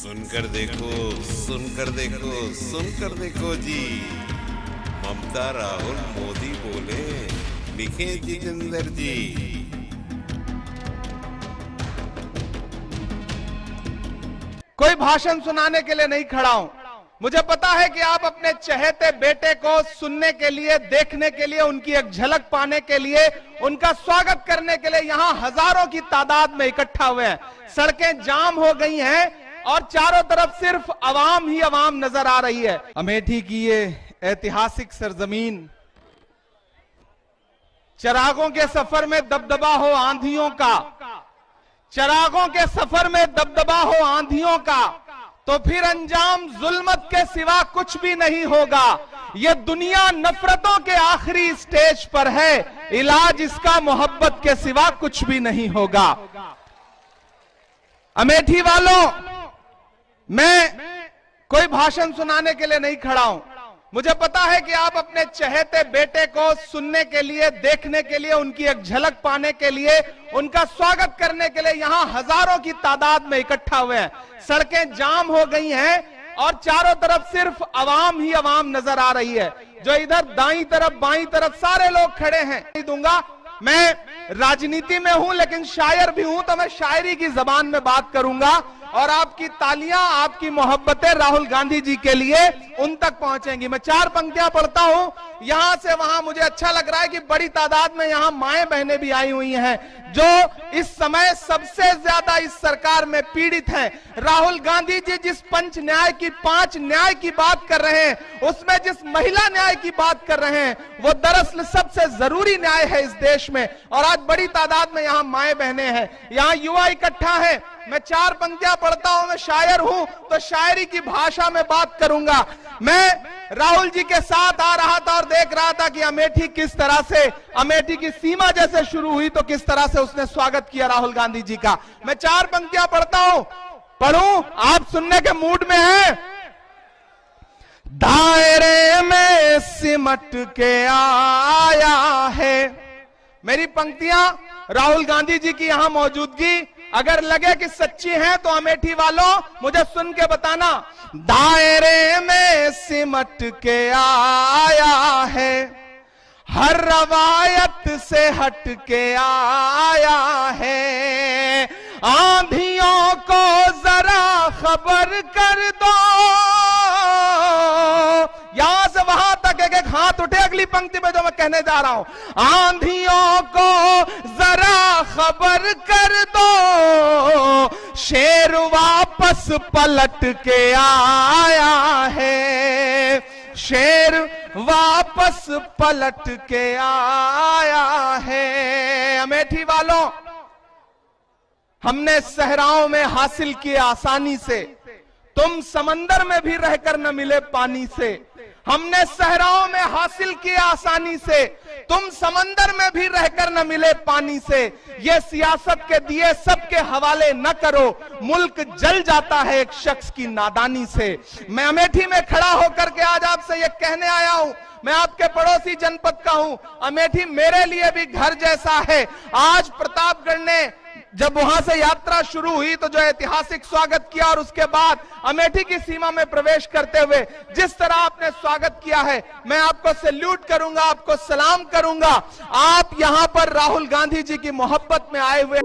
सुनकर देखो, सुनकर देखो, सुनकर देखो जी। ममता राहुल मोदी बोले, लिखे जितेंद्र जी। कोई भाषण सुनाने के लिए नहीं खड़ा हूं। मुझे पता है कि आप अपने चहेते बेटे को सुनने के लिए, देखने के लिए, उनकी एक झलक पाने के लिए, उनका स्वागत करने के लिए यहां हजारों की तादाद में इकट्ठा हुए हैं। सड़कें जाम हो गई हैं और चारों तरफ सिर्फ अवाम ही अवाम नजर आ रही है। अमेठी की ये ऐतिहासिक सरजमीन, चिरागों के सफर में दबदबा हो आंधियों का, चिरागों के सफर में दबदबा हो आंधियों का, तो फिर अंजाम जुल्मत के सिवा कुछ भी नहीं होगा। ये दुनिया नफरतों के आखिरी स्टेज पर है, इलाज इसका मोहब्बत के सिवा कुछ भी नहीं होगा। अमेठी वालों, मैं कोई भाषण सुनाने के लिए नहीं खड़ा हूं। मुझे पता है कि आप अपने चहेते बेटे को सुनने के लिए, देखने के लिए, उनकी एक झलक पाने के लिए, उनका स्वागत करने के लिए यहां हजारों की तादाद में इकट्ठा हुए हैं। सड़कें जाम हो गई हैं और चारों तरफ सिर्फ अवाम ही अवाम नजर आ रही है। जो इधर दाईं तरफ, बाईं तरफ सारे लोग खड़े हैं। नहीं दूंगा, मैं राजनीति में हूं लेकिन शायर भी हूं, तो मैं शायरी की जबान में बात करूंगा और आपकी तालियां, आपकी मोहब्बतें राहुल गांधी जी के लिए उन तक पहुंचेंगी। मैं 4 पंक्तियां पढ़ता हूं यहां से वहां। मुझे अच्छा लग रहा है कि बड़ी तादाद में यहां माएं बहनें भी आई हुई हैं जो इस समय सबसे ज्यादा इस सरकार में पीड़ित हैं। राहुल गांधी जी जिस पंच न्याय की, 5 न्याय की बात कर रहे हैं, उसमें जिस महिला न्याय की बात कर रहे हैं, वो दरअसल सबसे जरूरी न्याय है इस देश में। और आज बड़ी तादाद में यहां माएं बहनें हैं, यहां युवा इकट्ठा है। मैं 4 पंक्तियां पढ़ता हूं, मैं शायर हूं तो शायरी की भाषा में बात करूंगा। मैं राहुल जी के साथ आ रहा था और देख रहा था कि अमेठी किस तरह से, अमेठी की सीमा जैसे शुरू हुई तो किस तरह से उसने स्वागत किया राहुल गांधी जी का। मैं 4 पंक्तियां पढ़ता हूं, पढ़ूं, आप सुनने के मूड में हैं। दायरे में सिमट के आया है। मेरी पंक्तियां, राहुल गांधी जी की यहां मौजूदगी अगर लगे कि सच्ची है तो अमेठी वालों मुझे सुन के बताना। दायरे में सिमट के आया है, हर रवायत से हट के आया है। आंधियों को जरा खबर कर दो। यहां से वहां तक एक एक हाथ उठे अगली पंक्ति में जो मैं कहने जा रहा हूं। आंधियों को जरा खबर कर दो, शेर वापस पलट के आया है। शेर वापस पलट के आया है। अमेठी वालों, हमने सहराओं में हासिल किए आसानी से, तुम समंदर में भी रहकर न मिले पानी से। हमने सहराओं में हासिल किए आसानी से, तुम समंदर में भी रहकर न मिले पानी से। ये सियासत के दिए सबके हवाले न करो, मुल्क जल जाता है एक शख्स की नादानी से। मैं अमेठी में खड़ा होकर के आज आपसे ये कहने आया हूं, मैं आपके पड़ोसी जनपद का हूं। अमेठी मेरे लिए भी घर जैसा है। आज प्रतापगढ़ ने जब वहां से यात्रा शुरू हुई तो जो ऐतिहासिक स्वागत किया और उसके बाद अमेठी की सीमा में प्रवेश करते हुए जिस तरह आपने स्वागत किया है, मैं आपको सैल्यूट करूंगा, आपको सलाम करूंगा। आप यहां पर राहुल गांधी जी की मोहब्बत में आए हुए